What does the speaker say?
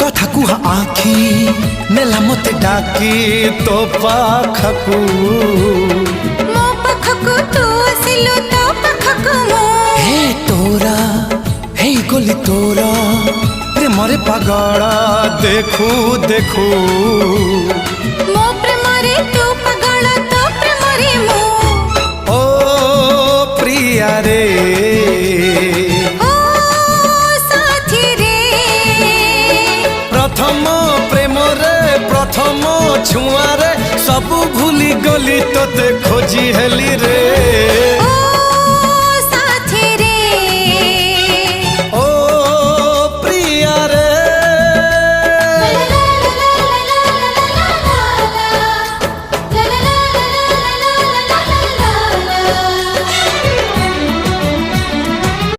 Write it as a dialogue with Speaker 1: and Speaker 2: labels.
Speaker 1: कथा कुहा आखी नेला मते डाकी तो पाखकू
Speaker 2: मो पाखकू तू आसिलु तो पाखकू मो
Speaker 1: हे तोरा हे गोली तोरा प्रेमरे पागला देखू देखू
Speaker 2: मो प्रेमरे तू पागला तो प्रेमरे मो
Speaker 1: ओ प्रिया रे
Speaker 2: ओ साथी रे
Speaker 1: प्रथम प्रेम रे प्रथम छुआ रे सब भूली गली तोते खोजी हेली रे।